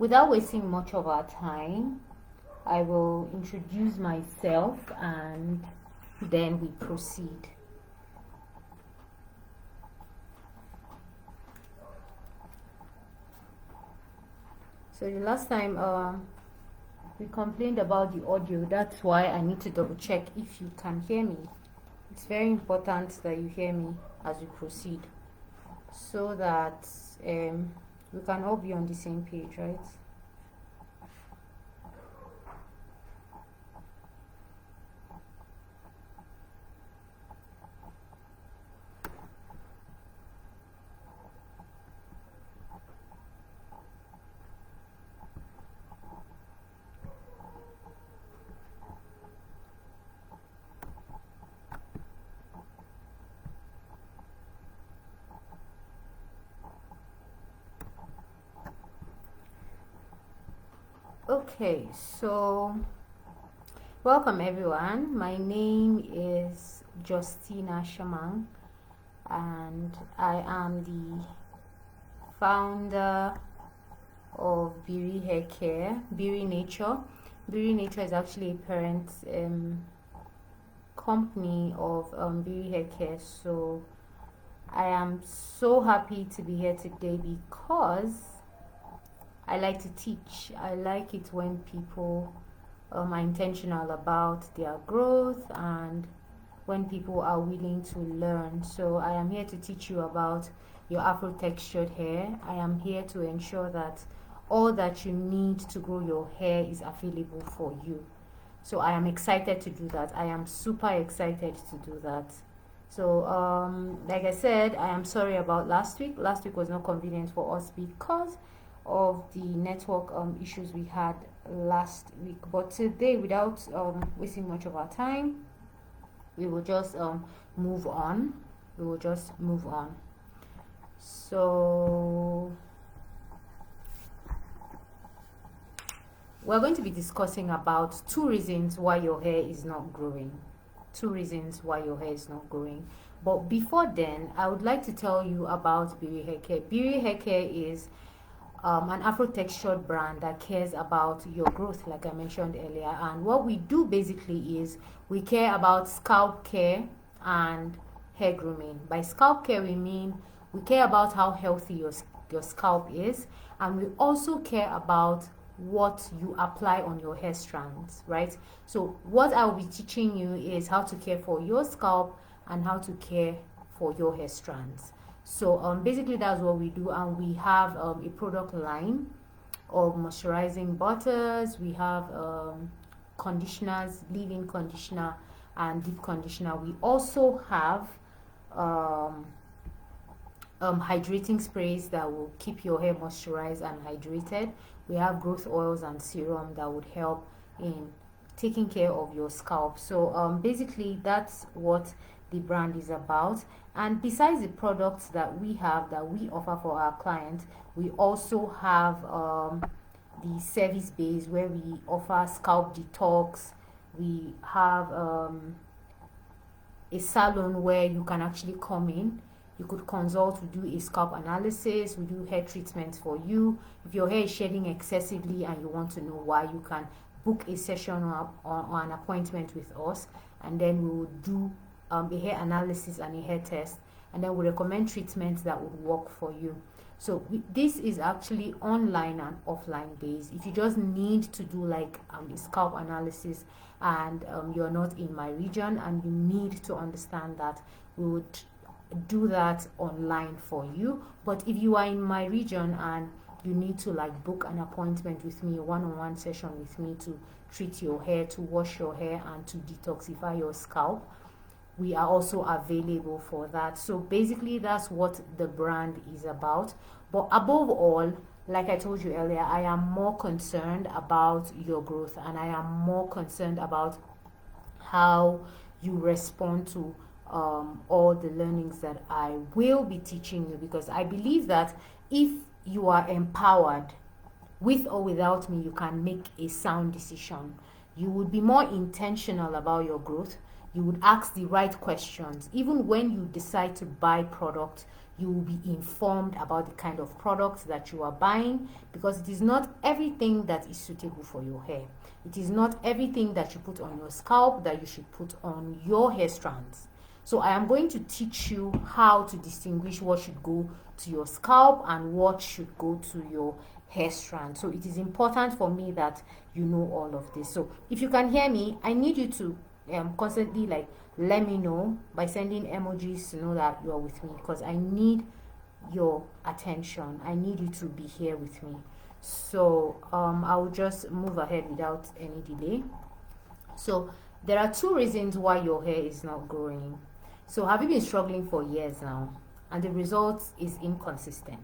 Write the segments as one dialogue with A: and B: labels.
A: without wasting much of our time, I will introduce myself and then we proceed. So the last time we complained about the audio. That's why I need to double check if you can hear me. It's very important that you hear me as we proceed, so that we can all be on the same page, right? Okay, so welcome everyone. My name is Justina Shamang, and I am the founder of Biri Haircare, Biri Nature. Biri Nature is actually a parent company of Biri Haircare. So I am so happy to be here today because I like to teach. I like it when people are intentional about their growth and when people are willing to learn. So I am here to teach you about your Afro textured hair. I am here to ensure that all that you need to grow your hair is available for you. So I am excited to do that. I am super excited to do that. So like I said, I am sorry about last week. Last week was not convenient for us because of the network issues we had last week. But today, without wasting much of our time, we will just move on. So we're going to be discussing about 2 reasons why your hair is not growing. 2 reasons why your hair is not growing. But before then, I would like to tell you about Biri Haircare. Biri Haircare is an Afro textured brand that cares about your growth, like I mentioned earlier. And what we do basically is we care about scalp care and hair grooming. By scalp care, we mean we care about how healthy your scalp is, and we also care about what you apply on your hair strands, right? So what I will be teaching you is how to care for your scalp and how to care for your hair strands. So basically that's what we do, and we have a product line of moisturizing butters. We have conditioners, leave-in conditioner and deep conditioner. We also have hydrating sprays that will keep your hair moisturized and hydrated. We have growth oils and serum that would help in taking care of your scalp. So basically that's what the brand is about. And besides the products that we have that we offer for our clients, we also have the service base where we offer scalp detox. We have a salon where you can actually come in. You could consult. We do a scalp analysis. We do hair treatments for you. If your hair is shedding excessively and you want to know why, you can book a session or an appointment with us, and then we will do a hair analysis and a hair test, and then we recommend treatments that would work for you. So this is actually online and offline based. If you just need to do like a scalp analysis and you're not in my region and you need to understand that, we would do that online for you. But if you are in my region and you need to like book an appointment with me, a one-on-one session with me to treat your hair, to wash your hair and to detoxify your scalp, we are also available for that. So basically that's what the brand is about. But above all, like I told you earlier, I am more concerned about your growth, and I am more concerned about how you respond to all the learnings that I will be teaching you, because I believe that if you are empowered, with or without me, you can make a sound decision. You would be more intentional about your growth. You would ask the right questions. Even when you decide to buy product, you will be informed about the kind of products that you are buying, because it is not everything that is suitable for your hair. It is not everything that you put on your scalp that you should put on your hair strands. So I am going to teach you how to distinguish what should go to your scalp and what should go to your hair strand. So it is important for me that you know all of this. So if you can hear me, I need you to constantly like let me know by sending emojis to know that you are with me, because I need your attention. I need you to be here with me. So I will just move ahead without any delay. So there are two reasons why your hair is not growing. So have you been struggling for years now and the result is inconsistent?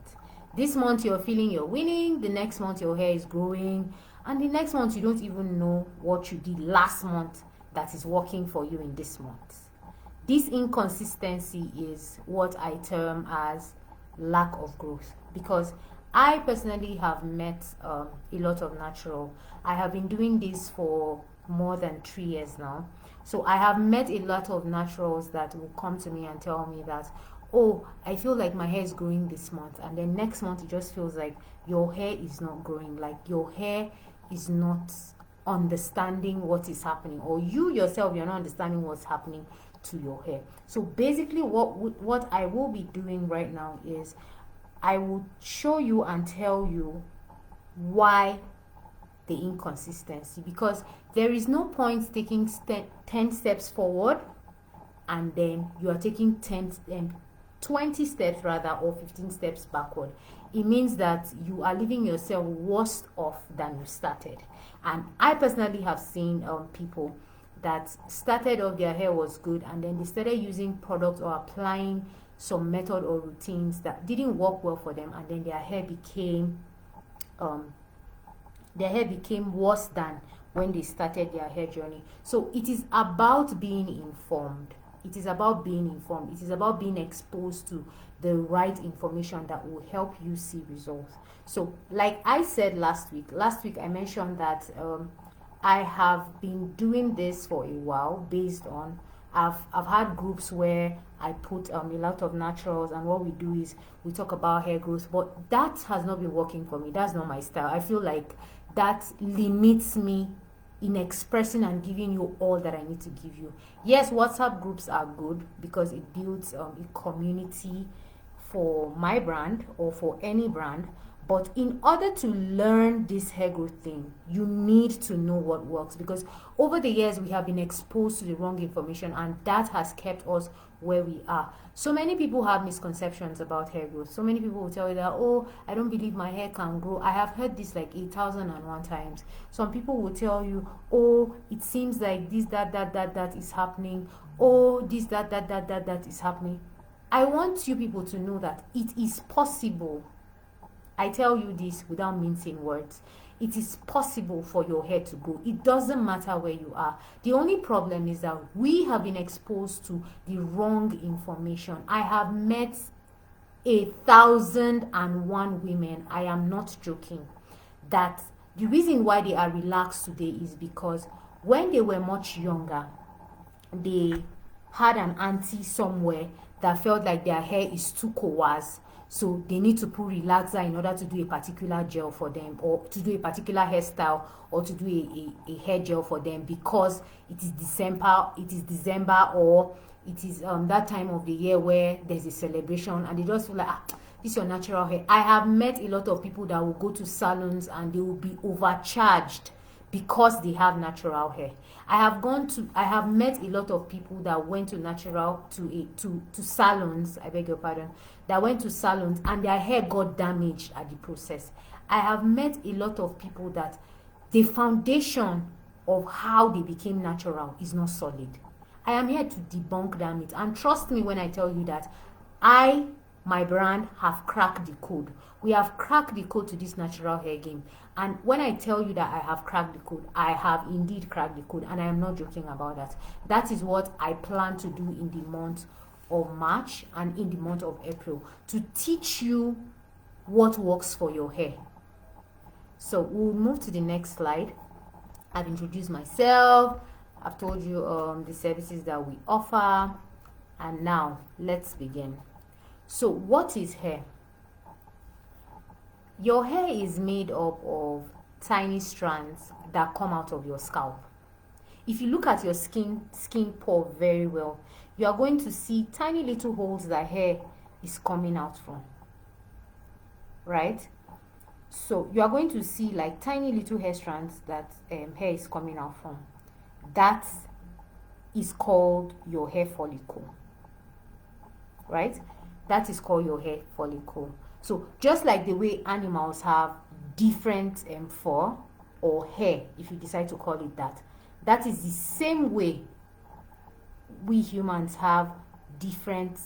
A: This month you're feeling you're winning, the next month your hair is growing, and the next month you don't even know what you did last month that is working for you in this month. This inconsistency is what I term as lack of growth, because I personally have met a lot of natural. I have been doing this for more than 3 years now. So I have met a lot of naturals that will come to me and tell me that, oh, I feel like my hair is growing this month, and then next month it just feels like your hair is not growing, like your hair is not understanding what is happening, or you yourself, you're not understanding what's happening to your hair. So basically what I will be doing right now is I will show you and tell you why the inconsistency, because there is no point taking 10 steps forward and then you are taking 20 steps rather, or 15 steps backward. It means that you are leaving yourself worse off than you started. And I personally have seen people that started off, their hair was good, and then they started using products or applying some method or routines that didn't work well for them, and then their hair became worse than when they started their hair journey. So it is about being informed. It is about being informed. It is about being exposed to the right information that will help you see results. So like I said last week I mentioned that I have been doing this for a while based on I've had groups where I put a lot of naturals, and what we do is we talk about hair growth, but that has not been working for me. That's not my style. I feel like that limits me in expressing and giving you all that I need to give you. Yes, WhatsApp groups are good because it builds a community for my brand or for any brand, but in order to learn this hair growth thing, you need to know what works, because over the years we have been exposed to the wrong information, and that has kept us where we are. So many people have misconceptions about hair growth. So many people will tell you that, oh, I don't believe my hair can grow. I have heard this like 8,001 times. Some people will tell you, oh, it seems like this, that is happening. Oh, this, that is happening. I want you people to know that it is possible. I tell you this without mincing words. It is possible for your hair to grow. It doesn't matter where you are. The only problem is that we have been exposed to the wrong information. I have met 1,001 women, I am not joking, that the reason why they are relaxed today is because when they were much younger, they had an auntie somewhere that felt like their hair is too coarse, so they need to put relaxer in order to do a particular gel for them, or to do a particular hairstyle, or to do a hair gel for them, because it is December, or it is that time of the year where there's a celebration, and they just feel like, this is your natural hair. I have met a lot of people that will go to salons and they will be overcharged because they have natural hair. I have met a lot of people that went to salons, I beg your pardon, that went to salons and their hair got damaged at the process. I have met a lot of people that the foundation of how they became natural is not solid. I am here to debunk that myth, and trust me when I tell you that my brand have cracked the code. We have cracked the code to this natural hair game. And when I tell you that I have cracked the code, I have indeed cracked the code, and I am not joking about that. That is what I plan to do in the month of March and in the month of April, to teach you what works for your hair. So we'll move to the next slide. I've introduced myself. I've told you the services that we offer. And now let's begin. So what is hair? Your hair is made up of tiny strands that come out of your scalp. If you look at your skin pore very well, you are going to see tiny little holes that hair is coming out from, right? So you are going to see like tiny little hair strands that hair is coming out from. That is called your hair follicle, right? That is called your hair follicle. So just like the way animals have different fur or hair, if you decide to call it that, that is the same way we humans have different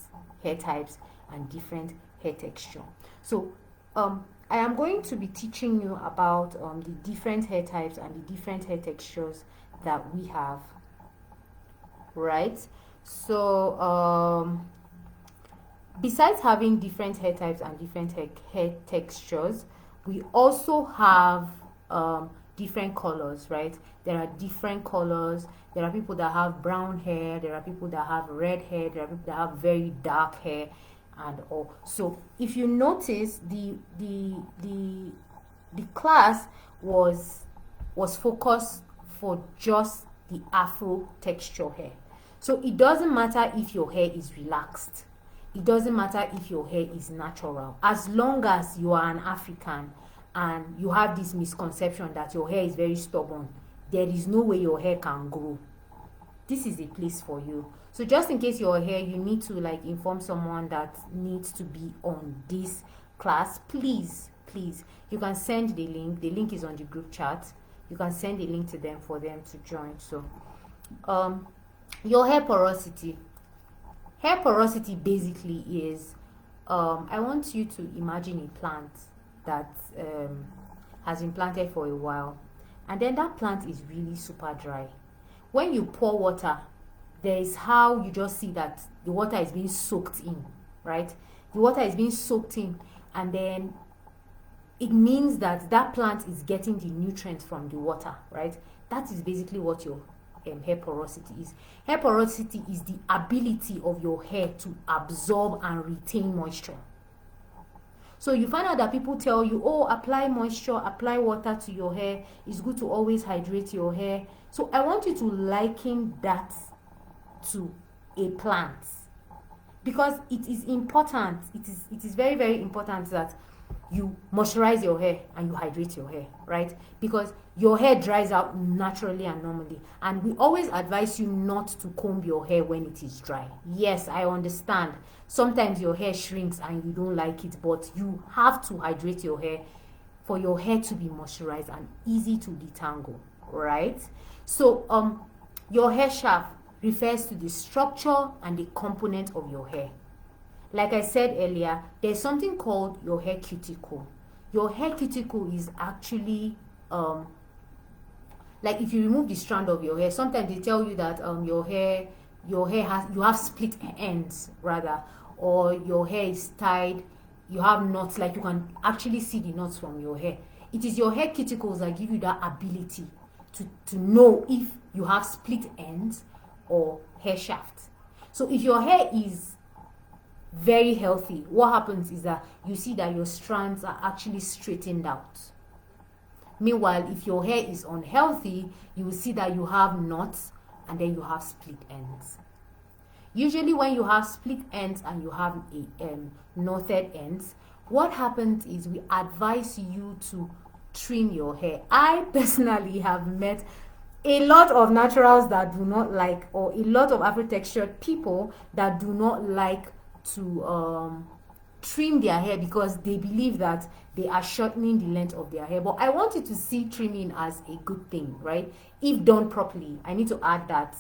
A: hair types and different hair texture. So I am going to be teaching you about the different hair types and the different hair textures that we have, right? So besides having different hair types and different hair textures, we also have different colors, right? There are different colors. There are people that have brown hair, there are people that have red hair, there are people that have very dark hair and all. So if you notice, the class was focused for just the afro texture hair. So it doesn't matter if your hair is relaxed, it doesn't matter if your hair is natural, as long as you are an African and you have this misconception that your hair is very stubborn, there is no way your hair can grow. This is a place for you. So just in case your hair, you need to like inform someone that needs to be on this class, please, you can send the link is on the group chat. You can send a link to them for them to join. So your hair porosity. Hair porosity basically is, I want you to imagine a plant that has been planted for a while, and then that plant is really super dry. When you pour water, there is how you just see that the water is being soaked in, right? The water is being soaked in, and then it means that that plant is getting the nutrients from the water, right? That is basically what your hair porosity is. Hair porosity is the ability of your hair to absorb and retain moisture. So you find out that people tell you, oh, apply moisture, apply water to your hair. It's good to always hydrate your hair. So I want you to liken that to a plant, because it is important. It is very, very important that you moisturize your hair and you hydrate your hair, right? Because your hair dries out naturally and normally, and we always advise you not to comb your hair when it is dry. Yes, I understand sometimes your hair shrinks and you don't like it, but you have to hydrate your hair for your hair to be moisturized and easy to detangle, right? So your hair shaft refers to the structure and the component of your hair. Like I said earlier, there's something called your hair cuticle. Your hair cuticle is actually like if you remove the strand of your hair, sometimes they tell you that you have split ends rather, or your hair is tied, you have knots, like you can actually see the knots from your hair. It is your hair cuticles that give you that ability to know if you have split ends or hair shaft. So if your hair is very healthy, what happens is that you see that your strands are actually straightened out. Meanwhile, if your hair is unhealthy, you will see that you have knots and then you have split ends. Usually when you have split ends and you have knotted ends, what happens is we advise you to trim your hair. I personally have met a lot of naturals that do not like, or a lot of Afro-textured people that do not like to trim their hair because they believe that they are shortening the length of their hair. But I want you to see trimming as a good thing, right? If done properly. I need to add that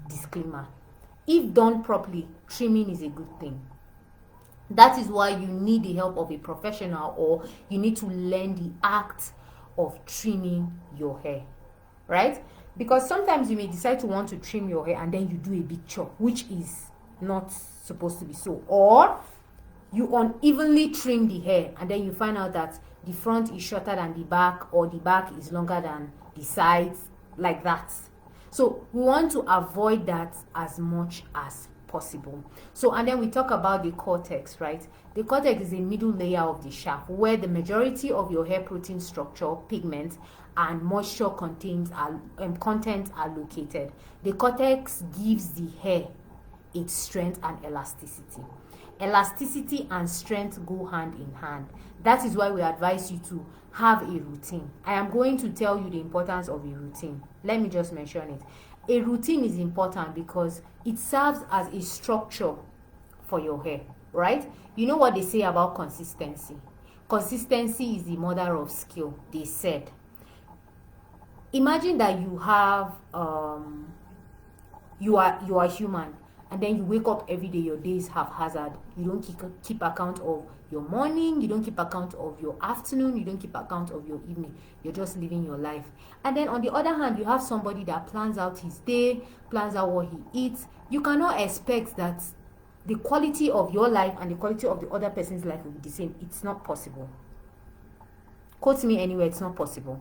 A: disclaimer. If done properly, trimming is a good thing. That is why you need the help of a professional, or you need to learn the act of trimming your hair, right? Because sometimes you may decide to want to trim your hair and then you do a big chop, which is not supposed to be so. Or you unevenly trim the hair and then you find out that the front is shorter than the back, or the back is longer than the sides, like that. So we want to avoid that as much as possible. So, and then we talk about the cortex, right? The cortex is a middle layer of the shaft where the majority of your hair protein structure, pigment, and moisture contents are located. The cortex gives the hair its strength and elasticity. Elasticity and strength go hand in hand. That is why we advise you to have a routine. I am going to tell you the importance of a routine. Let me just mention it. A routine is important because it serves as a structure for your hair, right? You know what they say about consistency. Consistency is the mother of skill, they said. Imagine that you have you are human, and then you wake up every day, your day is haphazard. You don't keep account of your morning, you don't keep account of your afternoon, you don't keep account of your evening. You're just living your life. And then on the other hand, you have somebody that plans out his day, plans out what he eats. You cannot expect that the quality of your life and the quality of the other person's life will be the same. It's not possible. Quote me anywhere, it's not possible.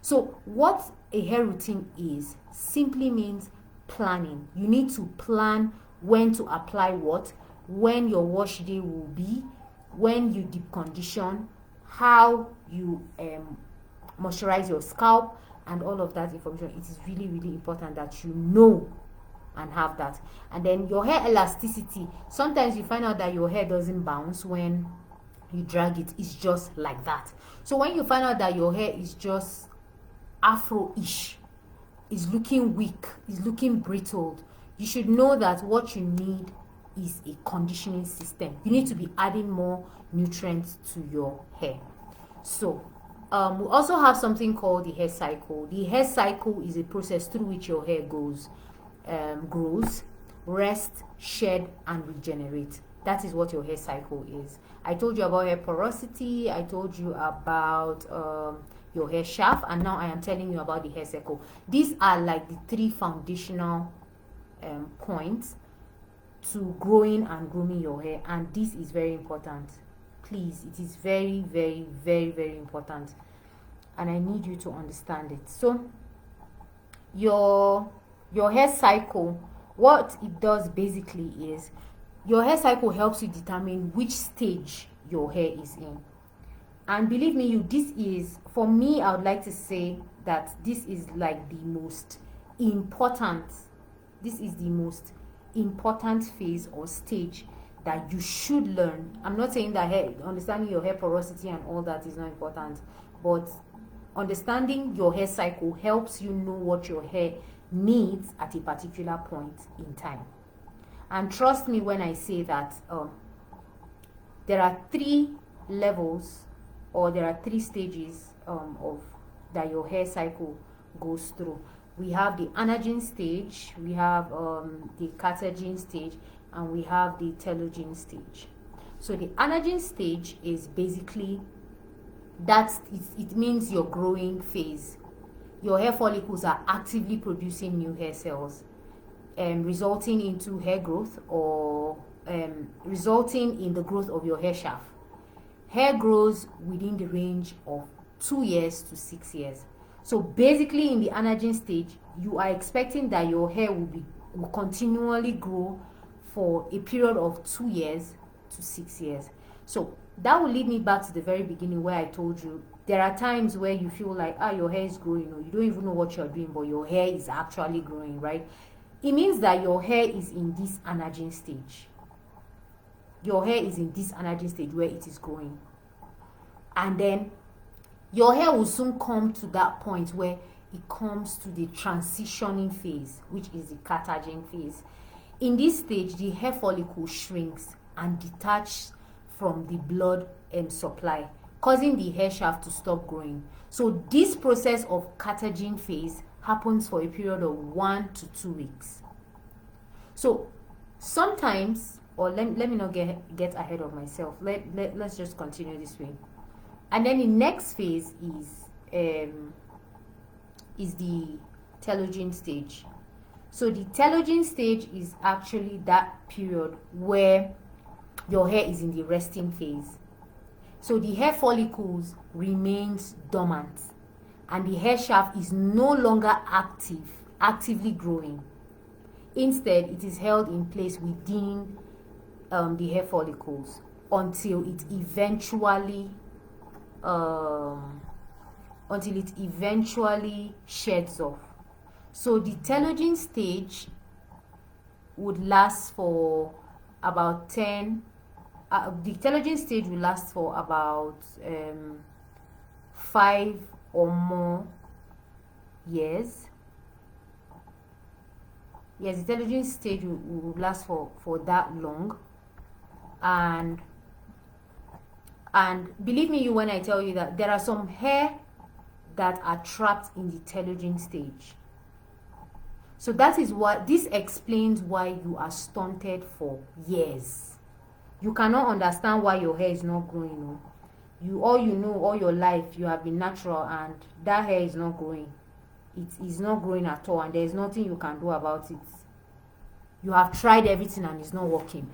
A: So what a hair routine is simply means planning. You need to plan when to apply what, when your wash day will be, when you deep condition, how you moisturize your scalp, and all of that information. It is really, really important that you know and have that. And then your hair elasticity. Sometimes you find out that your hair doesn't bounce when you drag it. It's just like that. So when you find out that your hair is just afro-ish, is looking weak, is looking brittle, you should know that what you need is a conditioning system. You need to be adding more nutrients to your hair. So we also have something called the hair cycle. The hair cycle is a process through which your hair grows, rest, shed, and regenerate. That is what your hair cycle is. I told you about hair porosity, I told you about your hair shaft, and now I am telling you about the hair cycle. These are like the three foundational points to growing and grooming your hair, and this is very important. Please, it is very, very, very, very important, and I need you to understand it. So your hair cycle, what it does basically is your hair cycle helps you determine which stage your hair is in. And believe me, this is, for me, I would like to say that this is like the most important, phase or stage that you should learn. I'm not saying that understanding your hair porosity and all that is not important, but understanding your hair cycle helps you know what your hair needs at a particular point in time. And trust me when I say that there are 3 levels, or there are 3 stages of that your hair cycle goes through. We have the anagen stage, we have the catagen stage, and we have the telogen stage. So the anagen stage is basically it means your growing phase. Your hair follicles are actively producing new hair cells, resulting into hair growth, or resulting in the growth of your hair shaft. Hair grows within the range of 2 years to 6 years. So basically in the anagen stage, you are expecting that your hair will continually grow for a period of 2 years to 6 years. So that will lead me back to the very beginning where I told you there are times where you feel like your hair is growing, or you don't even know what you're doing, but your hair is actually growing, right? It means that your hair is in this anagen stage. Your hair is in this anagen stage where it is growing. And then your hair will soon come to that point where it comes to the transitioning phase, which is the catagen phase. In this stage, the hair follicle shrinks and detaches from the blood supply, causing the hair shaft to stop growing. So this process of catagen phase happens for a period of 1 to 2 weeks. So sometimes, or let me not get ahead of myself. Let's just continue this way. And then the next phase is the telogen stage. So the telogen stage is actually that period where your hair is in the resting phase. So the hair follicles remains dormant, and the hair shaft is no longer actively growing. Instead, it is held in place within the hair follicles until it eventually sheds off. So the telogen stage would last for about 10 the telogen stage will last for about 5 or more years. Yes, the telogen stage will last for that long. And believe me when I tell you that there are some hair that are trapped in the telogen stage. So that is what this explains why you are stunted for years. You cannot understand why your hair is not growing. All your life you have been natural, and that hair is not growing. It is not growing at all, and there is nothing you can do about it. You have tried everything and it's not working,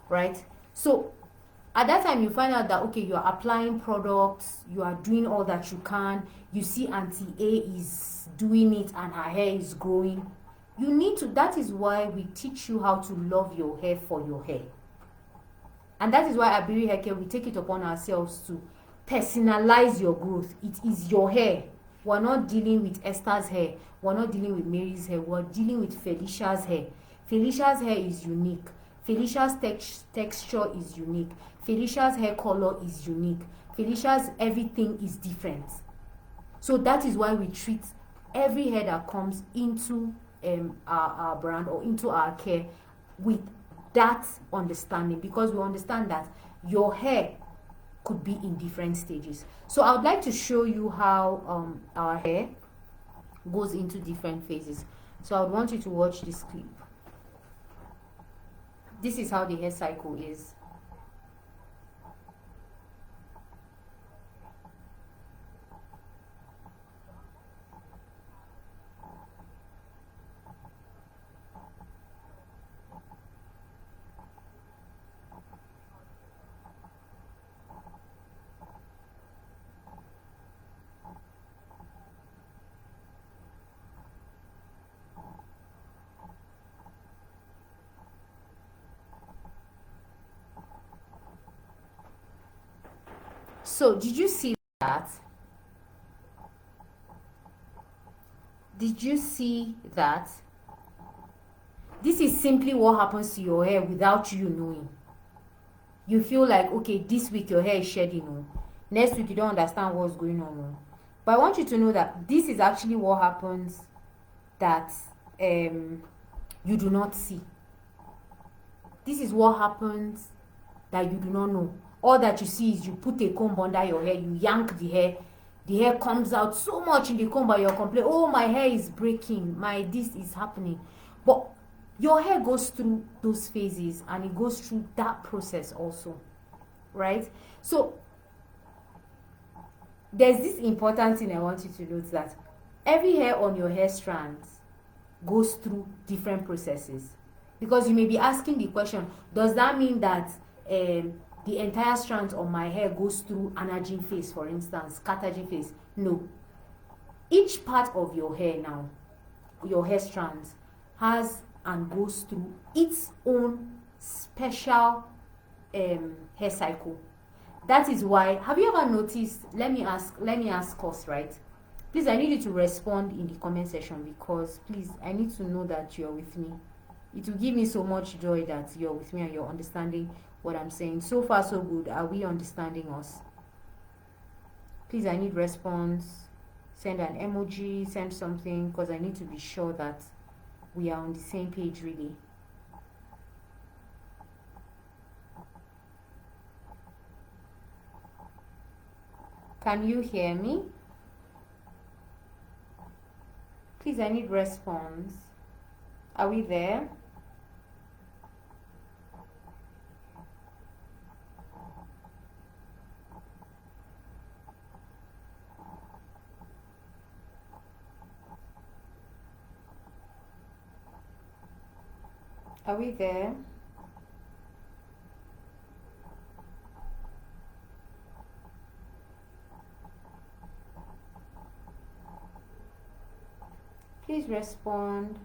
A: right? So at that time you find out that okay, you are applying products, you are doing all that you can, you see Auntie A is doing it and her hair is growing. You need to, that is why we teach you how to love your hair for your hair. And that is why at Beauty Hair Care we take it upon ourselves to personalize your growth. It is your hair. We're not dealing with Esther's hair, we're not dealing with Mary's hair, we're dealing with Felicia's hair. Felicia's hair is unique. Felicia's texture is unique. Felicia's hair color is unique. Felicia's everything is different. So that is why we treat every hair that comes into our brand or into our care with that understanding, because we understand that your hair could be in different stages. So I would like to show you how our hair goes into different phases. So I would want you to watch this clip. This is how the hair cycle is. So did you see that? Did you see that? This is simply what happens to your hair without you knowing. You feel like, okay, this week your hair is shedding. Next week you don't understand what's going on. But I want you to know that this is actually what happens that you do not see. This is what happens that you do not know. All that you see is you put a comb under your hair, you yank the hair comes out so much in the comb, but you're complaining, oh, my hair is breaking, this is happening. But your hair goes through those phases, and it goes through that process also, right? So there's this important thing I want you to note, that every hair on your hair strands goes through different processes. Because you may be asking the question, does that mean that the entire strands on my hair goes through anaging phase, for instance, cataging phase? No. Each part of your hair now, your hair strands, has and goes through its own special hair cycle. That is why, have you ever noticed, let me ask us, right? Please, I need you to respond in the comment section, because please, I need to know that you're with me. It will give me so much joy that you're with me and you're understanding what I'm saying. So far so good. Are we understanding us? Please, I need response. Send an emoji, send something, because I need to be sure that we are on the same page, really. Can you hear me? Please, I need response. Are we there? Are we there? Please respond.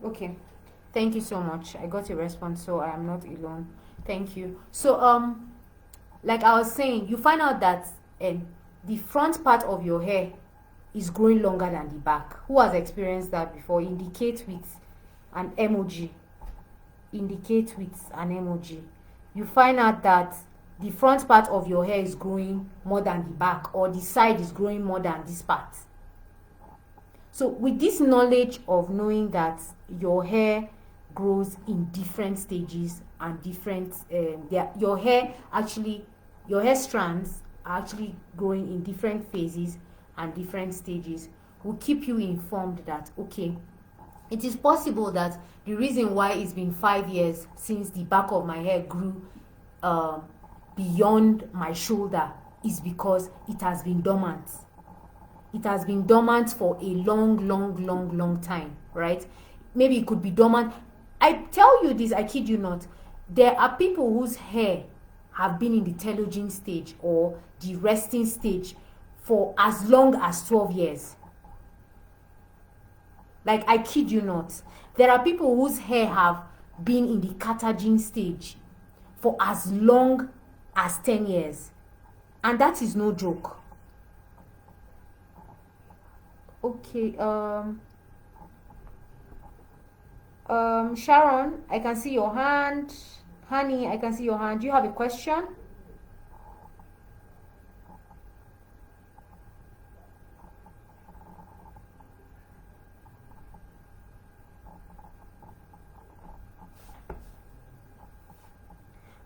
A: Okay. Thank you so much. I got a response, so I am not alone. Thank you. So like I was saying, you find out that the front part of your hair is growing longer than the back. Who has experienced that before? Indicate with an emoji. Indicate with an emoji. You find out that the front part of your hair is growing more than the back, or the side is growing more than this part. So with this knowledge of knowing that your hair grows in different stages and different your hair strands are actually growing in different phases and different stages, will keep you informed that okay, it is possible that the reason why it's been 5 years since the back of my hair grew beyond my shoulder is because it has been dormant. It has been dormant for a long time, right? Maybe it could be dormant. I tell you this, I kid you not. There are people whose hair have been in the telogen stage or the resting stage for as long as 12 years. Like, I kid you not. There are people whose hair have been in the catagen stage for as long as 10 years. And that is no joke. Okay, Sharon, I can see your hand. Honey, I can see your hand. Do you have a question?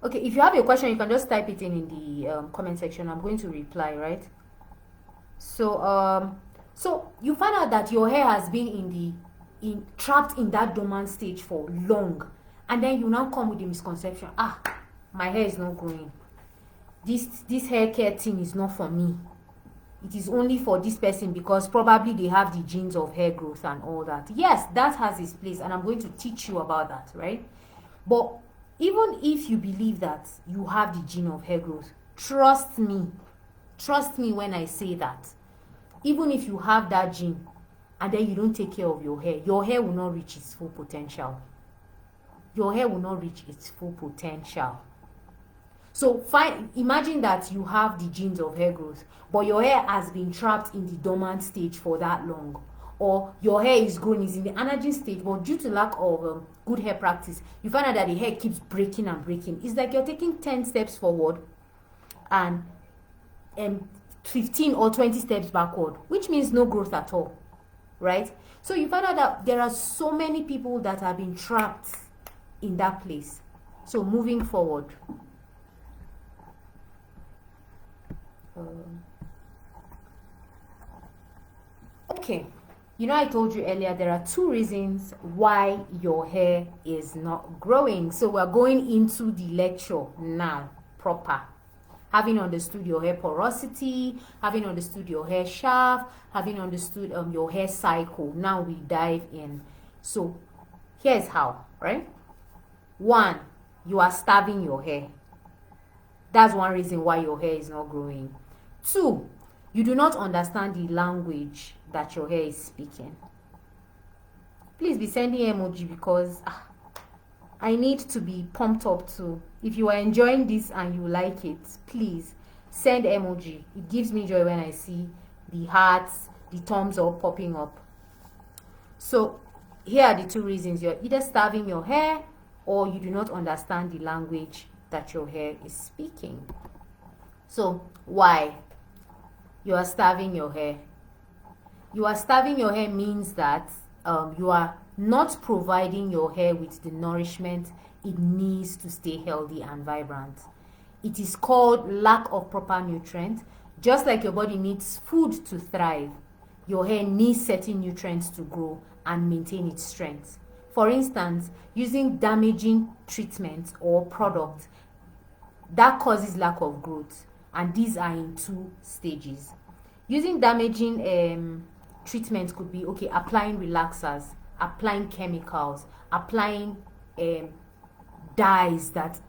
A: Okay, if you have a question, you can just type it in the comment section. I'm going to reply, right? So so you find out that your hair has been trapped in that dormant stage for long, and then you now come with the misconception, my hair is not growing, this hair care thing is not for me, it is only for this person because probably they have the genes of hair growth and all that. Yes, that has its place, and I'm going to teach you about that, right? But even if you believe that you have the gene of hair growth, trust me when I say that, even if you have that gene and then you don't take care of your hair will not reach its full potential. Your hair will not reach its full potential. So imagine that you have the genes of hair growth, but your hair has been trapped in the dormant stage for that long. Or your hair is growing, is in the anagen stage, but due to lack of good hair practice, you find out that the hair keeps breaking and breaking. It's like you're taking 10 steps forward and 15 or 20 steps backward, which means no growth at all, right? So you find out that there are so many people that have been trapped in that place. So moving forward, okay, you know, I told you earlier there are 2 reasons why your hair is not growing. So we're going into the lecture now proper. Having understood your hair porosity, having understood your hair shaft, having understood your hair cycle, now we dive in. So here's how, right? 1, you are starving your hair. That's one reason why your hair is not growing. 2, you do not understand the language that your hair is speaking. Please be sending emoji because I need to be pumped up too. If you are enjoying this and you like it, please send emoji. It gives me joy when I see the hearts, the thumbs up popping up. So here are the 2 reasons. You're either starving your hair or you do not understand the language that your hair is speaking. So why? You are starving your hair. You are starving your hair means that you are not providing your hair with the nourishment it needs to stay healthy and vibrant. It is called lack of proper nutrients. Just like your body needs food to thrive, your hair needs certain nutrients to grow and maintain its strength. For instance, using damaging treatments or products that causes lack of growth, and these are in 2 stages. Using damaging treatments could be applying relaxers, applying chemicals, applying dyes that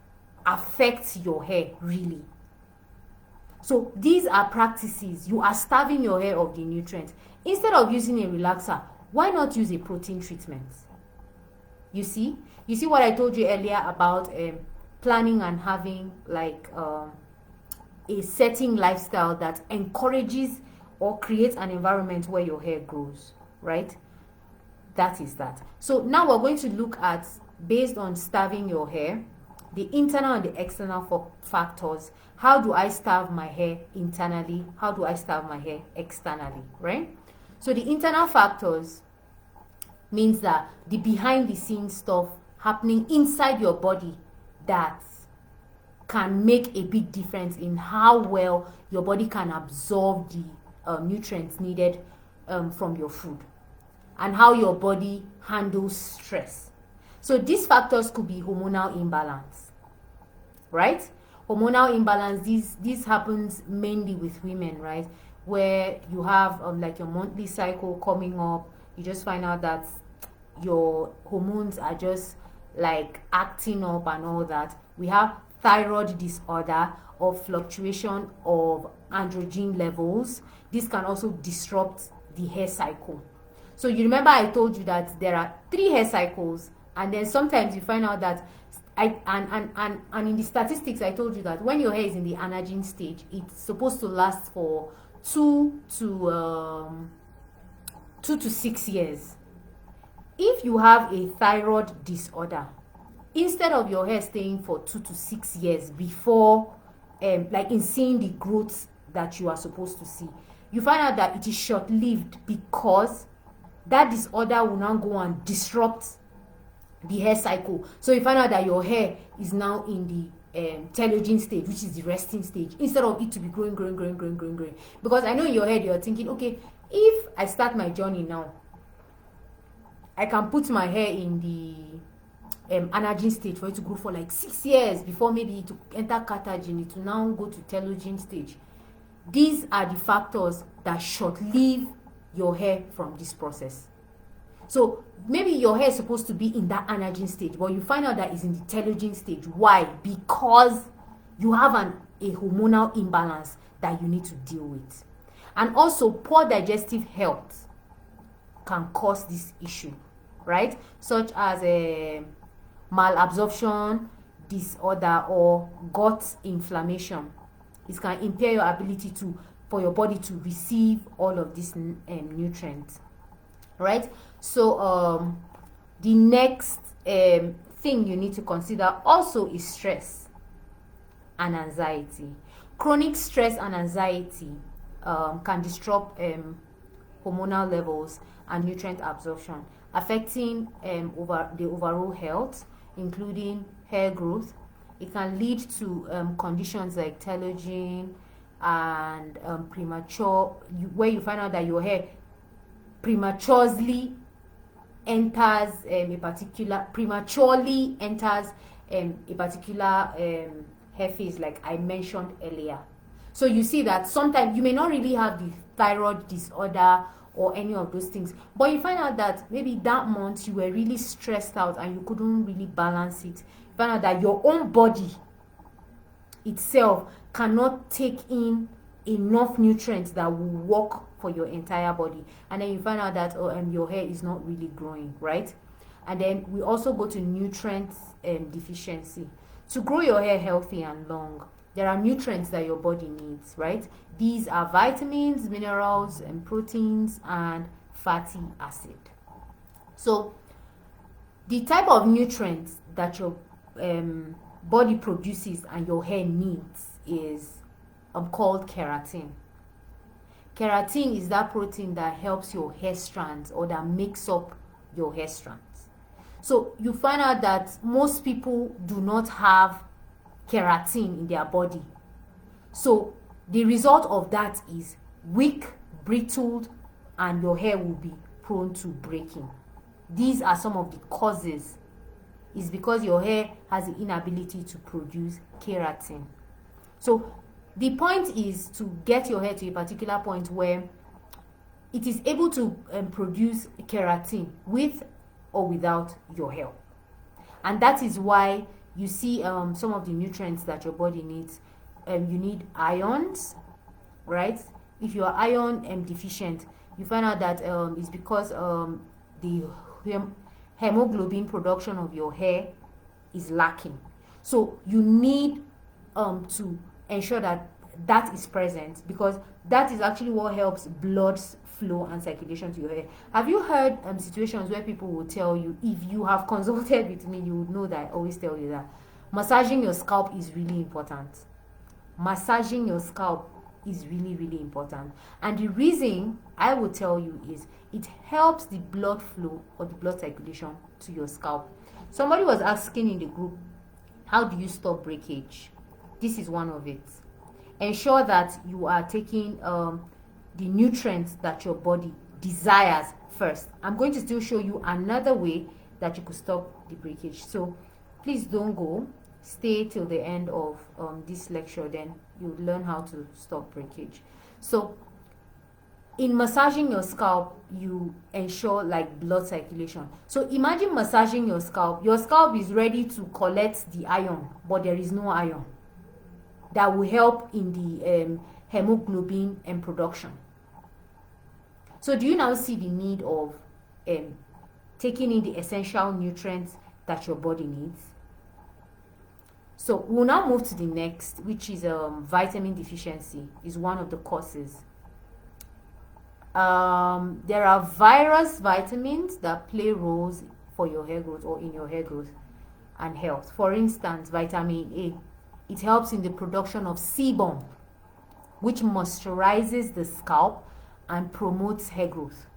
A: affect your hair really. So these are practices. You are starving your hair of the nutrients. Instead of using a relaxer, why not use a protein treatment? You see what I told you earlier about planning and having like a setting lifestyle that encourages or creates an environment where your hair grows, right? That is that. So now we're going to look at, based on starving your hair, the internal and the external factors. How do I starve my hair internally? How do I starve my hair externally, right? So the internal factors means that the behind the scenes stuff happening inside your body that can make a big difference in how well your body can absorb the nutrients needed from your food, and how your body handles stress. So these factors could be hormonal imbalance, right? Hormonal imbalance, this happens mainly with women, right? Where you have like your monthly cycle coming up, you just find out that your hormones are just like acting up and all that. We have thyroid disorder or fluctuation of androgen levels. This can also disrupt the hair cycle. So you remember I told you that there are 3 hair cycles, and then sometimes you find out that and in the statistics I told you that when your hair is in the anagen stage, it's supposed to last for 2 to 6 years. If you have a thyroid disorder, instead of your hair staying for 2 to 6 years before like in seeing the growth that you are supposed to see, you find out that it is short-lived, because that disorder will now go and disrupt the hair cycle. So you find out that your hair is now in the telogen stage, which is the resting stage, instead of it to be growing. Because I know in your head you're thinking, okay, if I start my journey now, I can put my hair in the anagen stage for it to grow for like 6 years before maybe to enter catagen, it will now go to telogen stage. These are the factors that short-live your hair from this process. So maybe your hair is supposed to be in that anagen stage, but you find out that it's in the telogen stage. Why? Because you have a hormonal imbalance that you need to deal with. And also, poor digestive health can cause this issue, right? Such as a malabsorption disorder or gut inflammation. It can impair your ability for your body to receive all of these nutrients, right? So the next thing you need to consider also is stress and anxiety. Chronic stress and anxiety can disrupt hormonal levels and nutrient absorption, affecting the overall health, including hair growth. It can lead to conditions like telogen and where you find out that your hair prematurely enters a particular hair phase, like I mentioned earlier. So you see that sometimes you may not really have the thyroid disorder or any of those things, but you find out that maybe that month you were really stressed out and you couldn't really balance it. You find out that your own body itself cannot take in enough nutrients that will work for your entire body, and then you find out that your hair is not really growing, right? And then we also go to nutrient deficiency. To grow your hair healthy and long, there are nutrients that your body needs, right? These are vitamins, minerals, and proteins, and fatty acid. So the type of nutrients that your body produces and your hair needs is called keratin. Keratin is that protein that helps your hair strands, or that makes up your hair strands. So you find out that most people do not have keratin in their body. So the result of that is weak, brittled, and your hair will be prone to breaking. These are some of the causes. It's because your hair has the inability to produce keratin. So the point is to get your hair to a particular point where it is able to produce keratin with or without your help. And that is why you see some of the nutrients that your body needs. You need ions, right? If you are iron deficient, you find out that it's because the hemoglobin production of your hair is lacking. So you need to ensure that that is present, because that is actually what helps blood flow and circulation to your hair. Have you heard situations where people will tell you, if you have consulted with me, you would know that I always tell you that massaging your scalp is really important. Massaging your scalp is really, really important. And the reason I will tell you is it helps the blood flow or the blood circulation to your scalp. Somebody was asking in the group, how do you stop breakage? This is one of it. Ensure that you are taking the nutrients that your body desires first. I'm going to still show you another way that you could stop the breakage. So please don't go. Stay till the end of this lecture, then you'll learn how to stop breakage. So in massaging your scalp, you ensure like blood circulation. So imagine massaging your scalp. Your scalp is ready to collect the iron, but there is no iron that will help in the hemoglobin and production. So do you now see the need of taking in the essential nutrients that your body needs? So we'll now move to the next, which is vitamin deficiency is one of the causes. There are various vitamins that play roles for your hair growth or in your hair growth and health. For instance, vitamin A, it helps in the production of sebum, which moisturizes the scalp and promotes hair growth.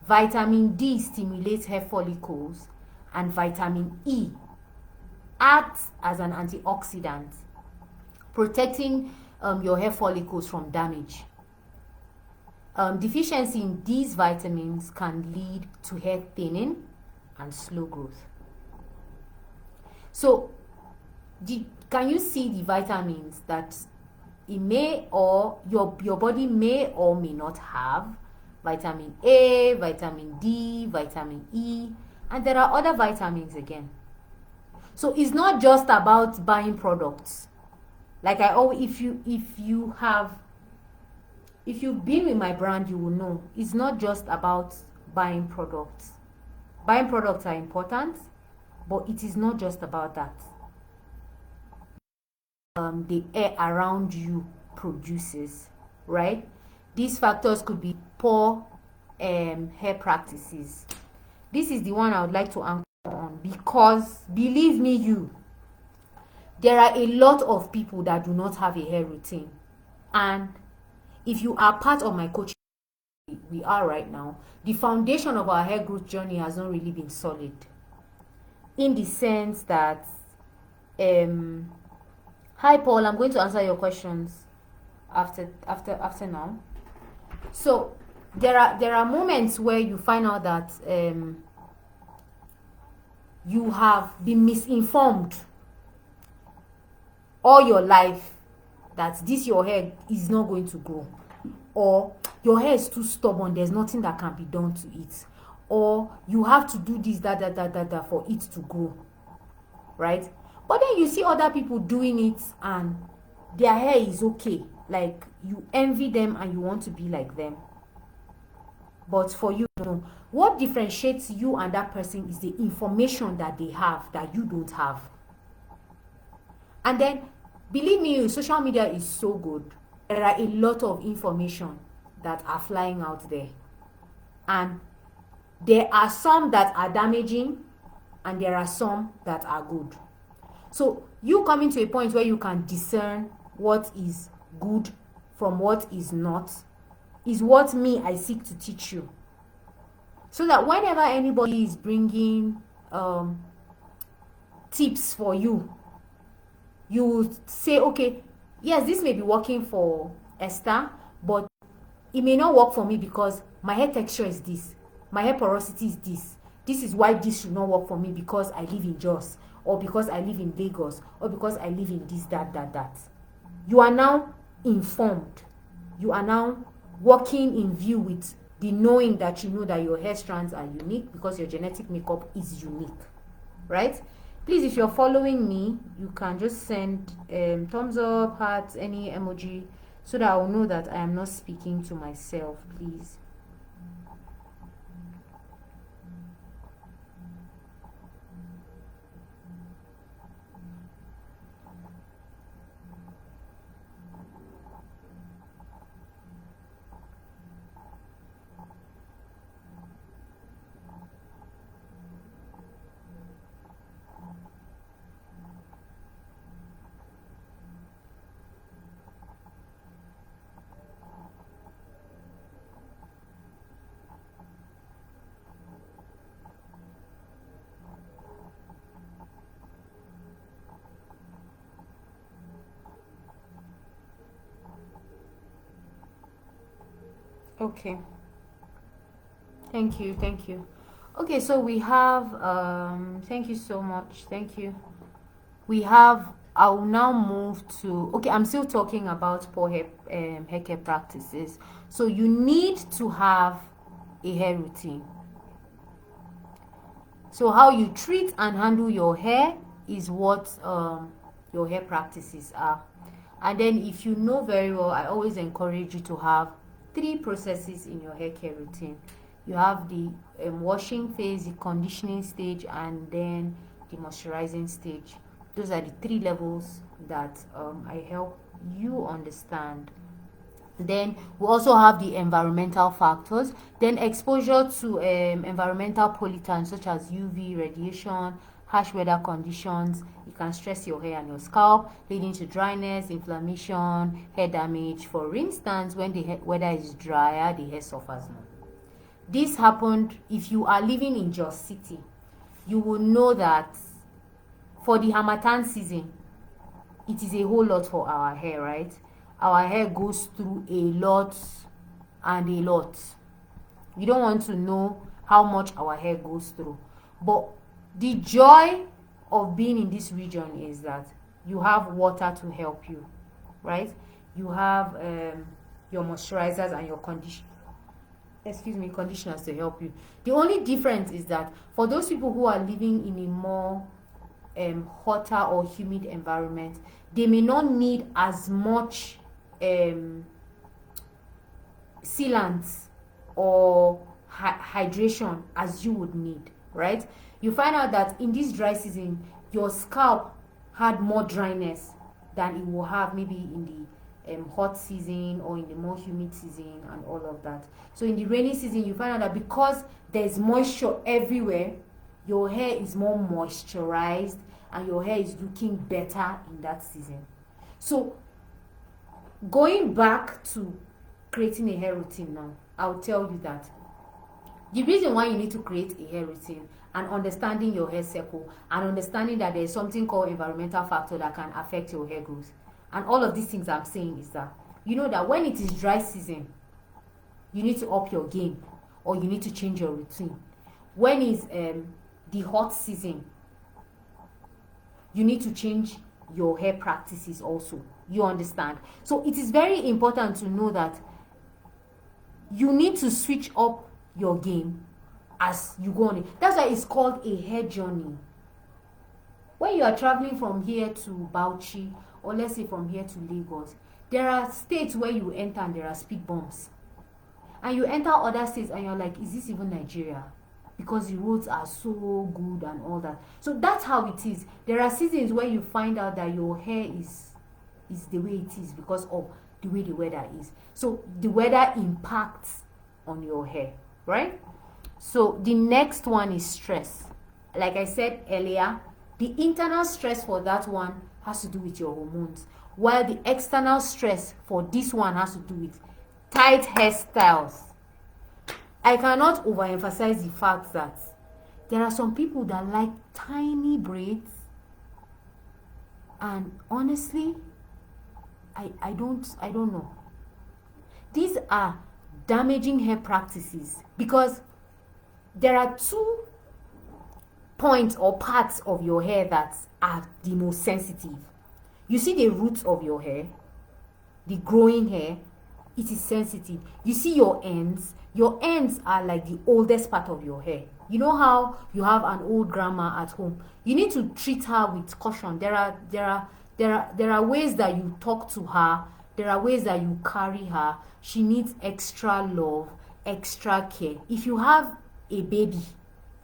A: Vitamin D stimulates hair follicles, and vitamin E acts as an antioxidant, protecting your hair follicles from damage. Deficiency in these vitamins can lead to hair thinning and slow growth. So can you see the vitamins that it may or your body may or may not have? Vitamin A, vitamin D, vitamin E, and there are other vitamins again. So it's not just about buying products. Like I always, if you've been with my brand, you will know it's not just about buying products. Buying products are important, but it is not just about that. The air around you produces, right? These factors could be poor hair practices. This is the one I would like to anchor on, because believe me, there are a lot of people that do not have a hair routine. And if you are part of my coaching, we are right now, the foundation of our hair growth journey has not really been solid, in the sense that hi Paul, I'm going to answer your questions after now. So there are moments where you find out that you have been misinformed all your life that this your hair is not going to grow, or your hair is too stubborn, there's nothing that can be done to it, or you have to do this that for it to grow, right? But then you see other people doing it and their hair is okay, like you envy them and you want to be like them. But for you, what differentiates you and that person is the information that they have that you don't have. And then, believe me, social media is so good. There are a lot of information that are flying out there. And there are some that are damaging and there are some that are good. So you coming to a point where you can discern what is good from what is not is what I seek to teach you. So that whenever anybody is bringing tips for you, you will say, okay, yes, this may be working for Esther, but it may not work for me because my hair texture is this, my hair porosity is this. This is why this should not work for me, because I live in Jos, or because I live in Lagos, or because I live in this, that. You are now informed. You are now working in view with the knowing that you know that your hair strands are unique because your genetic makeup is unique, right? Please, if you're following me, you can just send thumbs up, hearts, any emoji, so that I will know that I am not speaking to myself, please. Okay. Thank you. Thank you. Okay, so we have thank you so much. Thank you. We have I will now move to, okay, I'm still talking about poor hair care practices. So you need to have a hair routine. So how you treat and handle your hair is what your hair practices are. And then if you know very well, I always encourage you to have 3 processes in your hair care routine. You have the washing phase, the conditioning stage, and then the moisturizing stage. Those are the 3 levels that I help you understand. Then we also have the environmental factors, then exposure to environmental pollutants such as UV radiation, harsh weather conditions. It can stress your hair and your scalp, leading to dryness, inflammation, hair damage. For instance, when the weather is drier, the hair suffers more. This happened if you are living in Jos City. You will know that for the Harmattan season, it is a whole lot for our hair, right? Our hair goes through a lot and a lot. You don't want to know how much our hair goes through. But the joy of being in this region is that you have water to help you, right? You have your moisturizers and your conditioners to help you. The only difference is that for those people who are living in a more hotter or humid environment, they may not need as much sealants or hydration as you would need, right? You find out that in this dry season, your scalp had more dryness than it will have maybe in the hot season or in the more humid season and all of that. So in the rainy season, you find out that because there's moisture everywhere, your hair is more moisturized and your hair is looking better in that season. So going back to creating a hair routine now, I'll tell you that the reason why you need to create a hair routine and understanding your hair cycle and understanding that there's something called environmental factor that can affect your hair growth and all of these things I'm saying is that you know that when it is dry season, you need to up your game or you need to change your routine. When it's the hot season, you need to change your hair practices also. You understand? So it is very important to know that you need to switch up your game as you go on it. That's why it's called a hair journey. When you are traveling from here to Bauchi, or let's say from here to Lagos, there are states where you enter and there are speed bumps. And you enter other states and you're like, is this even Nigeria? Because the roads are so good and all that. So that's how it is. There are seasons where you find out that your hair is the way it is because of the way the weather is. So the weather impacts on your hair, right? So the next one is stress. Like I said earlier, the internal stress for that one has to do with your hormones, while the external stress for this one has to do with tight hairstyles. I cannot overemphasize the fact that there are some people that like tiny braids, and honestly, I don't know. These are damaging hair practices because there are 2 points or parts of your hair that are the most sensitive. You see the roots of your hair, the growing hair, it is sensitive. You see your ends are like the oldest part of your hair. You know how you have an old grandma at home, you need to treat her with caution. There are ways that you talk to her, there are ways that you carry her. She needs extra love, extra care. If you have a baby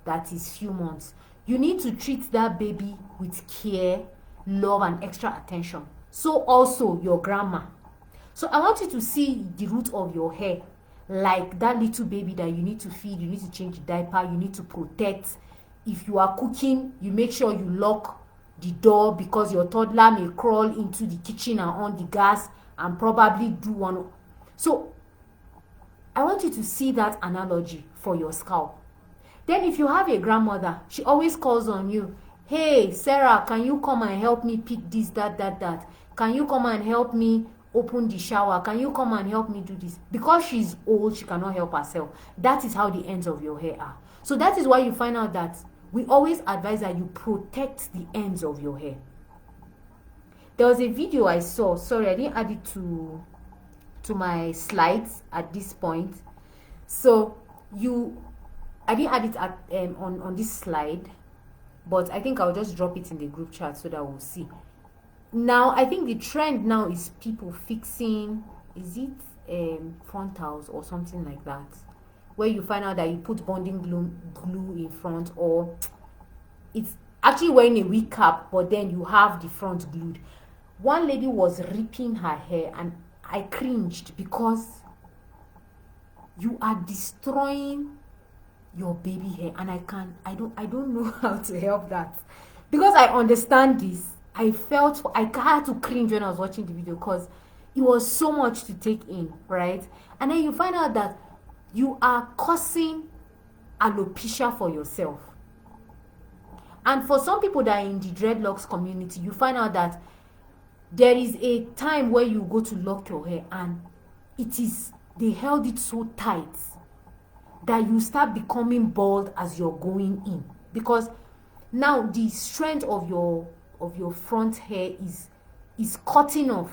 A: that is few months, you need to treat that baby with care, love, and extra attention. So also your grandma. So I want you to see the root of your hair like that little baby that you need to feed, you need to change the diaper, you need to protect. If you are cooking, you make sure you lock the door because your toddler may crawl into the kitchen and on the gas and probably do one. So I want you to see that analogy for your scalp. Then if you have a grandmother, she always calls on you, hey Sarah, can you come and help me pick this, that. Can you come and help me open the shower, can you come and help me do this? Because she's old, she cannot help herself. That is how the ends of your hair are. So that is why you find out that we always advise that you protect the ends of your hair. There was a video I saw, sorry, I didn't add it to my slides at this point. So I didn't add it at on this slide, but I think I'll just drop it in the group chat so that we'll see. Now I think the trend now is people fixing, is it frontals or something like that, where you find out that you put bonding glue in front, or it's actually wearing a wig cap, but then you have the front glued. One lady was ripping her hair and I cringed, because you are destroying your baby hair, and I don't know how to help that, because I understand this. I had to cringe when I was watching the video, because it was so much to take in, right? And then you find out that you are causing alopecia for yourself. And for some people that are in the dreadlocks community, you find out that there is a time where you go to lock your hair and they held it so tight that you start becoming bald as you're going in, because now the strength of your front hair is cutting off,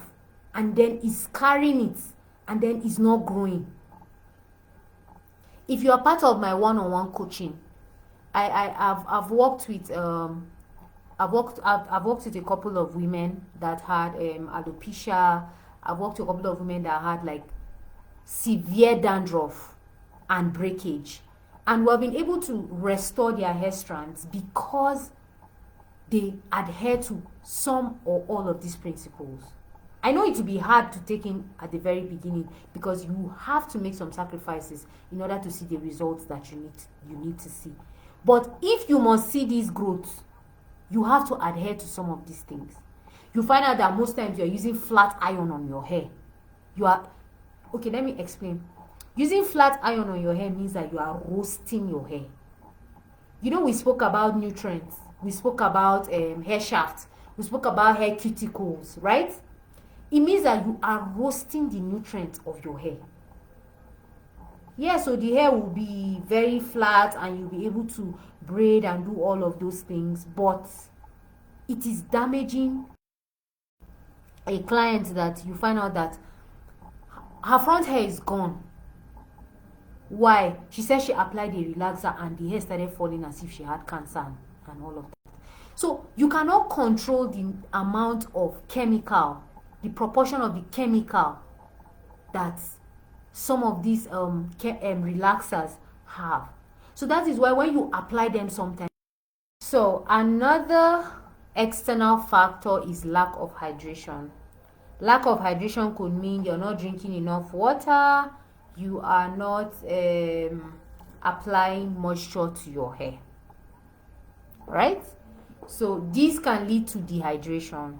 A: and then is carrying it, and then is not growing. If you are part of my one-on-one coaching, I've worked with I've worked with a couple of women that had alopecia. I've worked with a couple of women that had like severe dandruff and breakage, and we have been able to restore their hair strands because they adhere to some or all of these principles. I know it will be hard to take in at the very beginning, because you have to make some sacrifices in order to see the results that you need to see. But if you must see these growths, you have to adhere to some of these things. You find out that most times you're using flat iron on your hair. Okay, let me explain. Using flat iron on your hair means that you are roasting your hair. You know, we spoke about nutrients. We spoke about hair shaft. We spoke about hair cuticles, right? It means that you are roasting the nutrients of your hair. Yeah, so the hair will be very flat and you'll be able to braid and do all of those things, but it is damaging a client that you find out that her front hair is gone. Why? She said she applied a relaxer and the hair started falling as if she had cancer and all of that. So you cannot control the amount of chemical, the proportion of the chemical that some of these relaxers have. So that is why when you apply them sometimes. So another external factor is lack of hydration. Lack of hydration could mean you're not drinking enough water, you are not applying moisture to your hair, right? So this can lead to dehydration,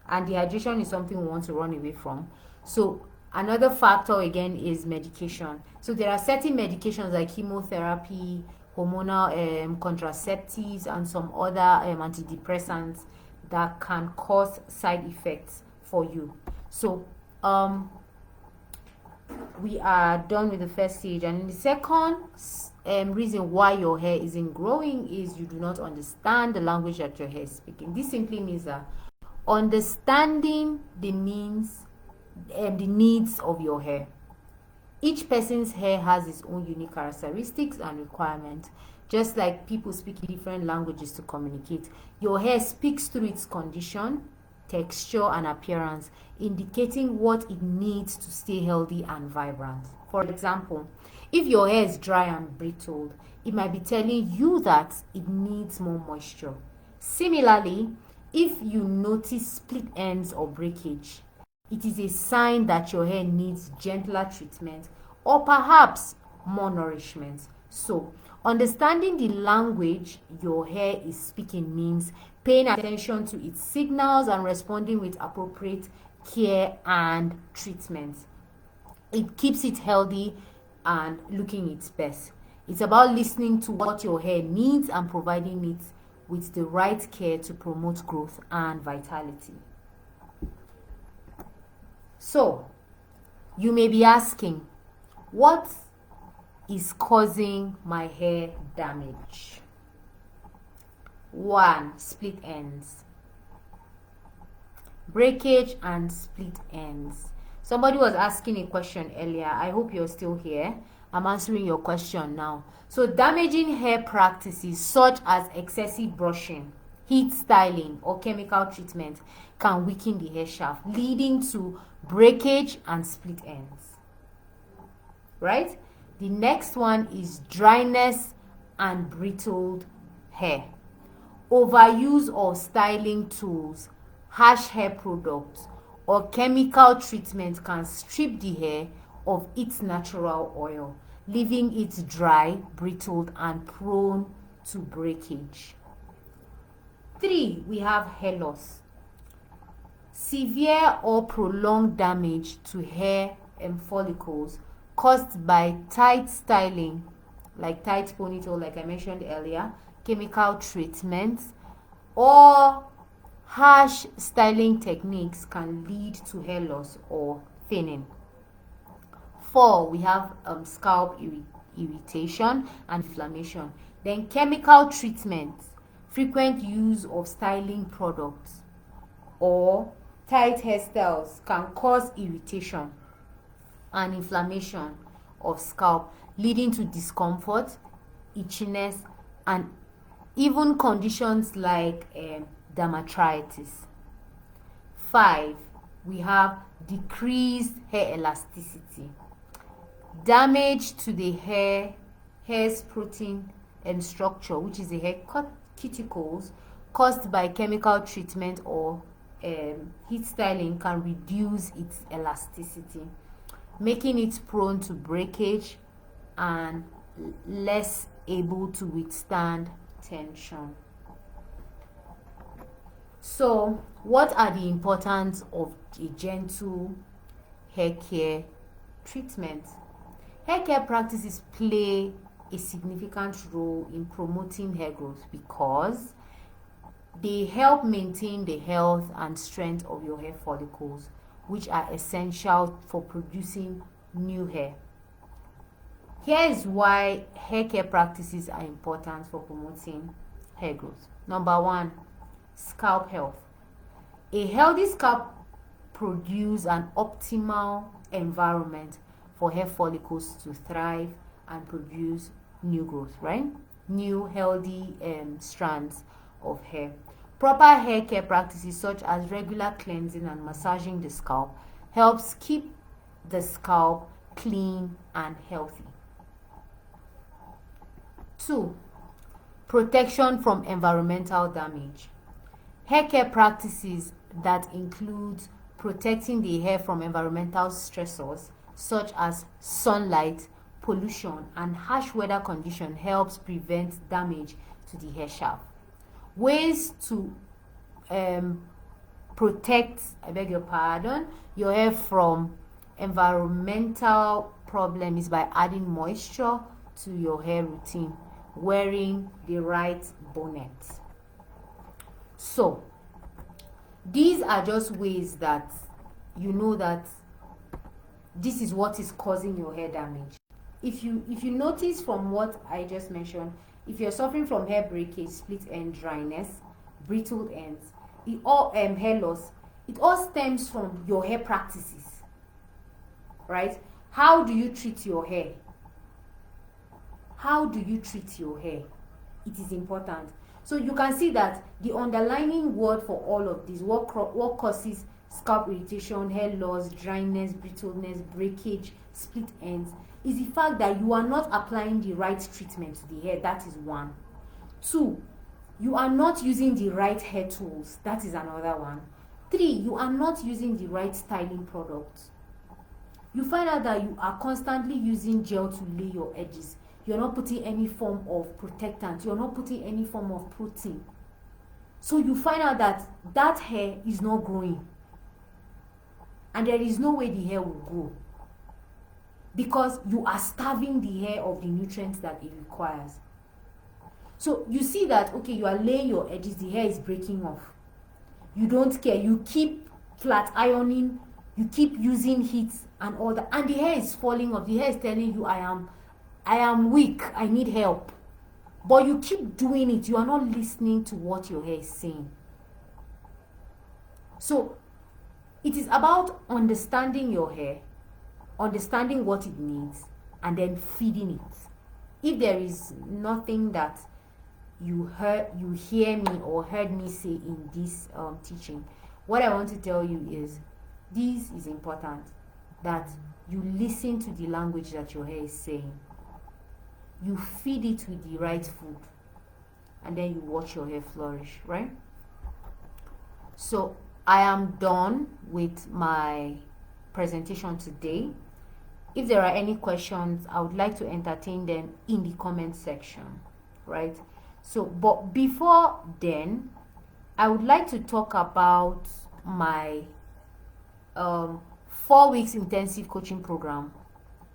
A: and dehydration is something we want to run away from. So another factor again is medication. So there are certain medications like chemotherapy, hormonal contraceptives, and some other antidepressants that can cause side effects for you. So we are done with the first stage, and the second reason why your hair isn't growing is you do not understand the language that your hair is speaking. This simply means that understanding the needs of your hair. Each person's hair has its own unique characteristics and requirements. Just like people speak different languages to communicate, your hair speaks through its condition, texture, and appearance, indicating what it needs to stay healthy and vibrant. For example, if your hair is dry and brittle, it might be telling you that it needs more moisture. Similarly, if you notice split ends or breakage, it is a sign that your hair needs gentler treatment or perhaps more nourishment. So, understanding the language your hair is speaking means paying attention to its signals and responding with appropriate care and treatment. It keeps it healthy and looking its best. It's about listening to what your hair needs and providing it with the right care to promote growth and vitality. So you may be asking, what is causing my hair damage? 1. Split ends. Breakage and split ends. Somebody was asking a question earlier. I hope you're still here. I'm answering your question now. So damaging hair practices such as excessive brushing, heat styling, or chemical treatment can weaken the hair shaft, leading to breakage and split ends. Right? The next one is dryness and brittled hair. Overuse of styling tools, harsh hair products, or chemical treatment can strip the hair of its natural oil, leaving it dry, brittled, and prone to breakage. 3. We have hair loss. Severe or prolonged damage to hair and follicles caused by tight styling, like tight ponytail, like I mentioned earlier, chemical treatments, or harsh styling techniques can lead to hair loss or thinning. 4. We have scalp irritation and inflammation. Then chemical treatments, frequent use of styling products, or tight hairstyles can cause irritation and inflammation of scalp, leading to discomfort, itchiness, and even conditions like dermatitis. 5. We have decreased hair elasticity. Damage to the hair's protein and structure, which is the hair cuticles, caused by chemical treatment or heat styling, can reduce its elasticity, making it prone to breakage and less able to withstand tension. So, what are the importance of a gentle hair care treatment? Hair care practices play a significant role in promoting hair growth because they help maintain the health and strength of your hair follicles, which are essential for producing new hair. Here is why hair care practices are important for promoting hair growth. Number 1, scalp health. A healthy scalp produces an optimal environment for hair follicles to thrive and produce new growth, right? New healthy strands of hair. Proper hair care practices such as regular cleansing and massaging the scalp helps keep the scalp clean and healthy. 2. Protection from environmental damage. Hair care practices that include protecting the hair from environmental stressors such as sunlight, pollution, and harsh weather conditions helps prevent damage to the hair shaft. Ways to protect, your hair from environmental problem is by adding moisture to your hair routine, wearing the right bonnet. So these are just ways that you know that this is what is causing your hair damage. If you notice from what I just mentioned, if you're suffering from hair breakage, split end, dryness, brittled ends, it all hair loss, it all stems from your hair practices, right? How do you treat your hair? How do you treat your hair? It is important. So you can see that the underlying word for all of this, what causes scalp irritation, hair loss, dryness, brittleness, breakage, split ends, is the fact that you are not applying the right treatment to the hair. That is 1. 2, you are not using the right hair tools. That is another one. 3, you are not using the right styling products. You find out that you are constantly using gel to lay your edges. You're not putting any form of protectant. You're not putting any form of protein. So you find out that that hair is not growing. And there is no way the hair will grow, because you are starving the hair of the nutrients that it requires. So you see that, okay, you are laying your edges, the hair is breaking off. You don't care. You keep flat ironing you keep using heat and all that, and the hair is falling off. The hair is telling you, I am weak, I need help. But you keep doing it. You are not listening to what your hair is saying. So it is about understanding your hair, understanding what it needs, and then feeding it. If there is nothing that you hear me or heard me say in this teaching, what I want to tell you is, this is important, that you listen to the language that your hair is saying. You feed it with the right food, and then you watch your hair flourish, right? So I am done with my presentation today. If there are any questions, I would like to entertain them in the comment section, right? So, but before then, I would like to talk about my 4 weeks intensive coaching program,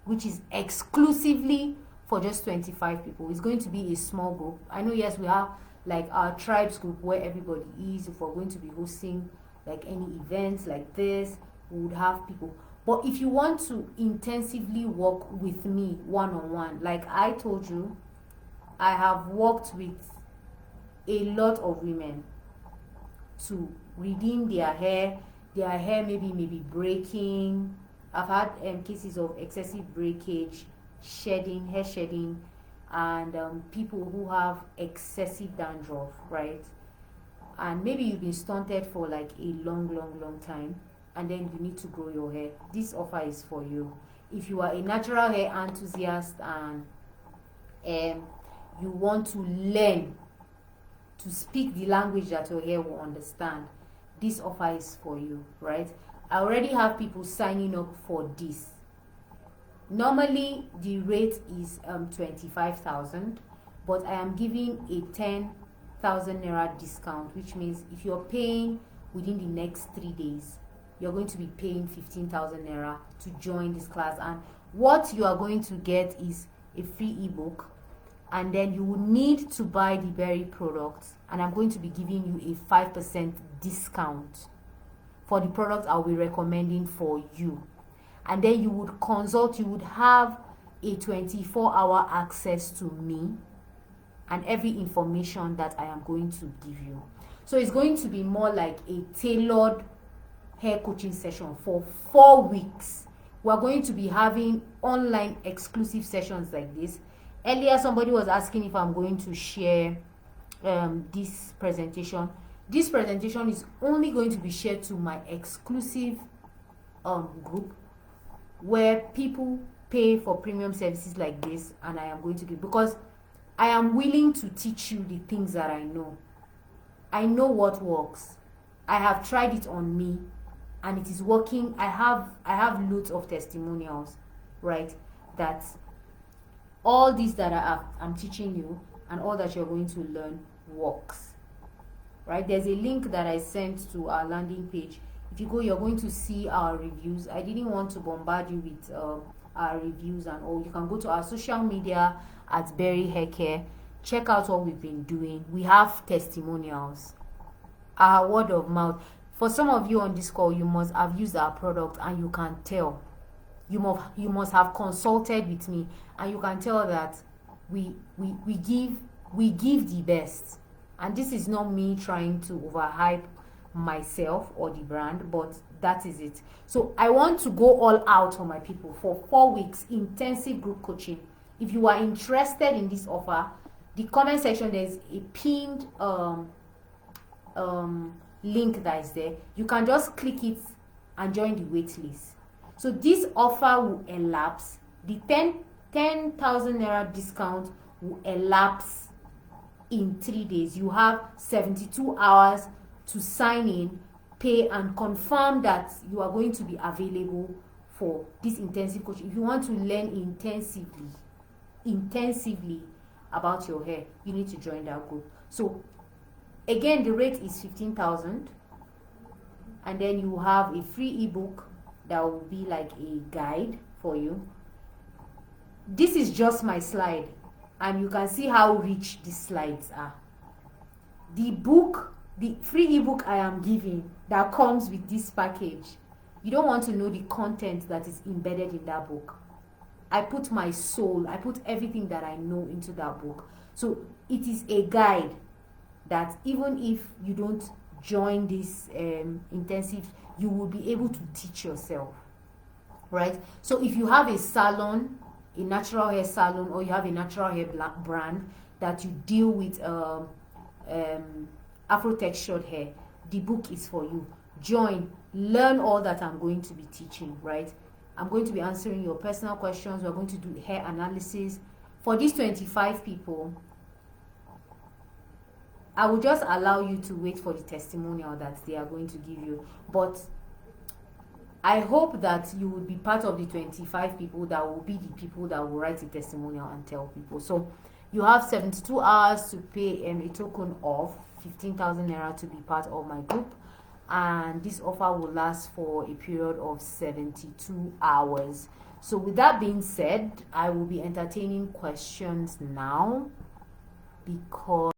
A: which is exclusively for just 25 people. It's going to be a small group. I know, yes, we have like our tribes group where everybody is. If we're going to be hosting like any events like this, we would have people. But if you want to intensively work with me one-on-one, like I told you, I have worked with a lot of women to redeem their hair maybe breaking. I've had cases of excessive breakage, shedding, hair shedding, and people who have excessive dandruff, right? And maybe you've been stunted for like a long time, and then you need to grow your hair. This offer is for you. If you are a natural hair enthusiast and you want to learn to speak the language that your hair will understand, this offer is for you, right? I already have people signing up for this. Normally the rate is 25,000, but I am giving a 10,000 naira discount, which means if you're paying within the next 3 days, you're going to be paying 15,000 naira to join this class. And what you are going to get is a free ebook, and then you will need to buy the berry products, and I'm going to be giving you a 5% discount for the products I'll be recommending for you. And then you would consult, you would have a 24-hour access to me and every information that I am going to give you. So it's going to be more like a tailored hair coaching session for 4 weeks. We're going to be having online exclusive sessions like this. Earlier, somebody was asking if I'm going to share this presentation. This presentation is only going to be shared to my exclusive group, where people pay for premium services like this, and I am going to give, because I am willing to teach you the things that I know. I know what works. I have tried it on me, and it is working. I have loads of testimonials, right? That all this that I'm teaching you and all that you're going to learn works, right? There's a link that I sent to our landing page. If you go, you're going to see our reviews. I didn't want to bombard you with our reviews and all. You can go to our social media at Berry Haircare. Check out what we've been doing. We have testimonials, our word of mouth. For some of you on this call, you must have used our product, and you can tell. You must have consulted with me, and you can tell that we give the best. And this is not me trying to overhype myself or the brand, but that is it. So I want to go all out for my people for 4 weeks intensive group coaching. If you are interested in this offer, the comment section, there's a pinned link that is there. You can just click it and join the wait list. So this offer will elapse. The 10,000 naira discount will elapse in 3 days. You have 72 hours to sign in, pay, and confirm that you are going to be available for this intensive coaching. If you want to learn intensively about your hair, you need to join that group. So again, the rate is 15,000, and then you have a free ebook that will be like a guide for you. This is just my slide, and you can see how rich these slides are. The book, the free ebook I am giving that comes with this package, You don't want to know the content that is embedded in that book. I put my soul, I put everything that I know into that book. So it is a guide that even if you don't join this intensive, you will be able to teach yourself, right? So if you have a salon, a natural hair salon, or you have a natural hair brand that you deal with afro textured hair, the book is for you. Join, learn all that I'm going to be teaching, right? I'm going to be answering your personal questions. We're going to do hair analysis. For these 25 people, I will just allow you to wait for the testimonial that they are going to give you. But I hope that you will be part of the 25 people that will be the people that will write the testimonial and tell people. So you have 72 hours to pay a token of 15,000 naira to be part of my group. And this offer will last for a period of 72 hours. So with that being said, I will be entertaining questions now, because